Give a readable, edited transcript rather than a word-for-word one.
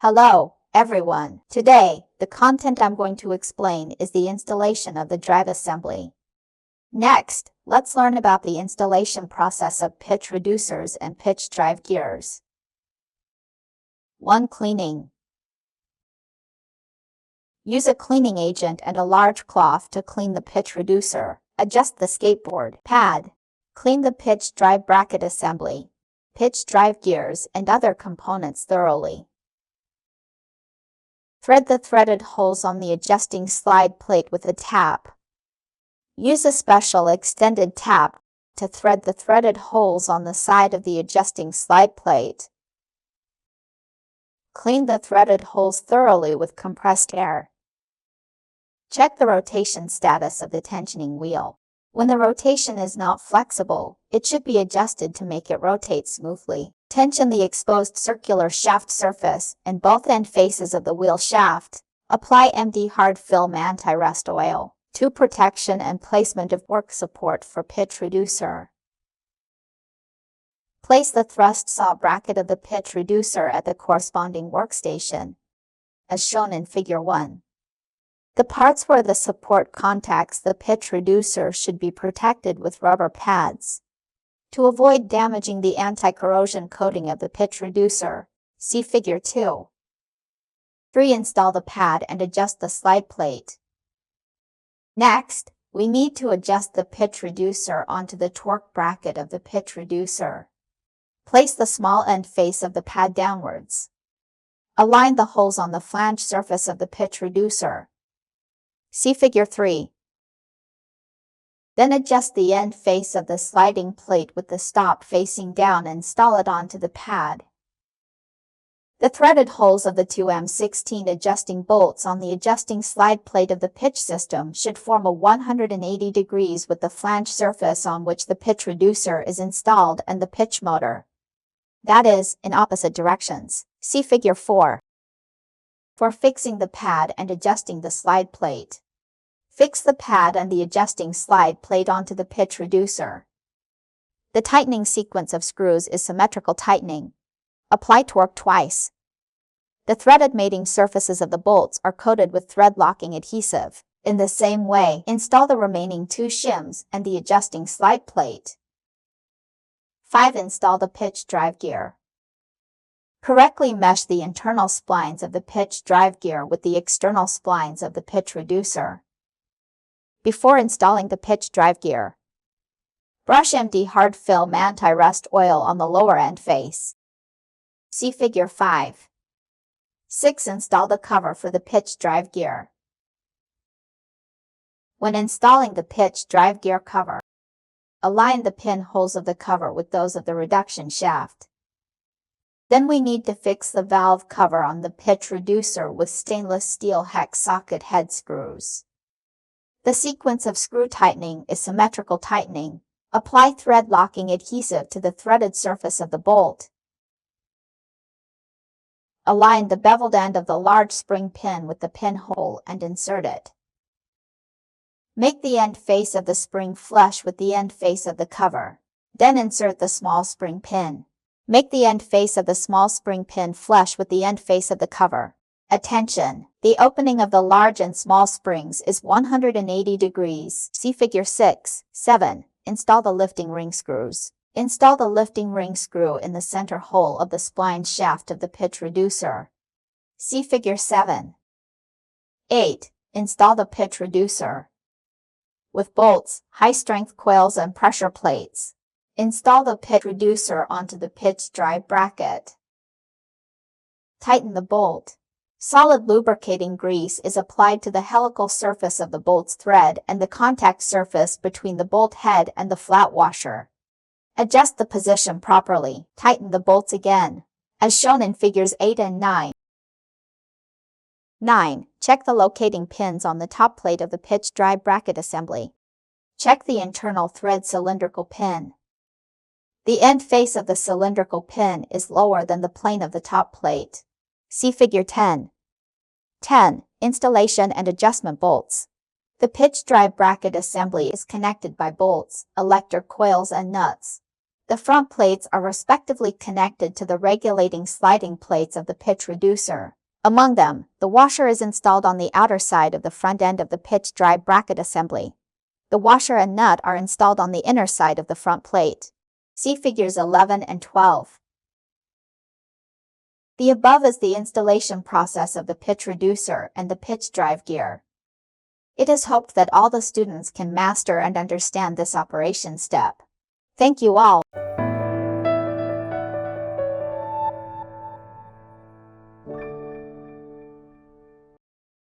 Hello, everyone. Today, the content I'm going to explain is the installation of the drive assembly. Next, let's learn about the installation process of pitch reducers and pitch drive gears. 1. Cleaning. Use a cleaning agent and a large cloth to clean the pitch reducer. Adjust the skateboard pad. Clean the pitch drive bracket assembly, pitch drive gears, and other components thoroughly. Thread the threaded holes on the adjusting slide plate with a tap. Use a special extended tap to thread the threaded holes on the side of the adjusting slide plate. Clean the threaded holes thoroughly with compressed air. Check the rotation status of the tensioning wheel. When the rotation is not flexible, it should be adjusted to make it rotate smoothly. Tension the exposed circular shaft surface and both end faces of the wheel shaft. Apply MD hard film anti-rust oil. 2. Protection and placement of work support for pitch reducer. Place the thrust saw bracket of the pitch reducer at the corresponding workstation, as shown in Figure 1. The parts where the support contacts the pitch reducer should be protected with rubber pads. To avoid damaging the anti-corrosion coating of the pitch reducer, see Figure 2. 3. Install the pad and adjust the slide plate. Next, we need to adjust the pitch reducer onto the torque bracket of the pitch reducer. Place the small end face of the pad downwards. Align the holes on the flange surface of the pitch reducer. See Figure 3. Then adjust the end face of the sliding plate with the stop facing down and install it onto the pad. The threaded holes of the 2M16 adjusting bolts on the adjusting slide plate of the pitch system should form a 180 degrees with the flange surface on which the pitch reducer is installed and the pitch motor. That is, in opposite directions. See Figure 4. For fixing the pad and adjusting the slide plate. Fix the pad and the adjusting slide plate onto the pitch reducer. The tightening sequence of screws is symmetrical tightening. Apply torque twice. The threaded mating surfaces of the bolts are coated with thread locking adhesive. In the same way, install the remaining 2 shims and the adjusting slide plate. 5. Install the pitch drive gear. Correctly mesh the internal splines of the pitch drive gear with the external splines of the pitch reducer. Before installing the pitch drive gear, brush MD hard film anti-rust oil on the lower end face. See Figure 5. 6. Install the cover for the pitch drive gear. When installing the pitch drive gear cover, align the pinholes of the cover with those of the reduction shaft. Then we need to fix the valve cover on the pitch reducer with stainless steel hex socket head screws. The sequence of screw tightening is symmetrical tightening. Apply thread locking adhesive to the threaded surface of the bolt. Align the beveled end of the large spring pin with the pinhole and insert it. Make the end face of the spring flush with the end face of the cover. Then insert the small spring pin. Make the end face of the small spring pin flush with the end face of the cover. Attention! The opening of the large and small springs is 180 degrees. See Figure 6. 7. Install the lifting ring screws. Install the lifting ring screw in the center hole of the spline shaft of the pitch reducer. See Figure 7. 8. Install the pitch reducer. With bolts, high-strength coils and pressure plates. Install the pitch reducer onto the pitch drive bracket. Tighten the bolt. Solid lubricating grease is applied to the helical surface of the bolt's thread and the contact surface between the bolt head and the flat washer. Adjust the position properly. Tighten the bolts again, as shown in Figures 8 and 9. 9. Check the locating pins on the top plate of the pitch drive bracket assembly. Check the internal thread cylindrical pin. The end face of the cylindrical pin is lower than the plane of the top plate. See Figure 10. 10. Installation and adjustment bolts. The pitch drive bracket assembly is connected by bolts, electric coils and nuts. The front plates are respectively connected to the regulating sliding plates of the pitch reducer. Among them, the washer is installed on the outer side of the front end of the pitch drive bracket assembly. The washer and nut are installed on the inner side of the front plate. See figures 11 and 12. The above is the installation process of the pitch reducer and the pitch drive gear. It is hoped that all the students can master and understand this operation step. Thank you all.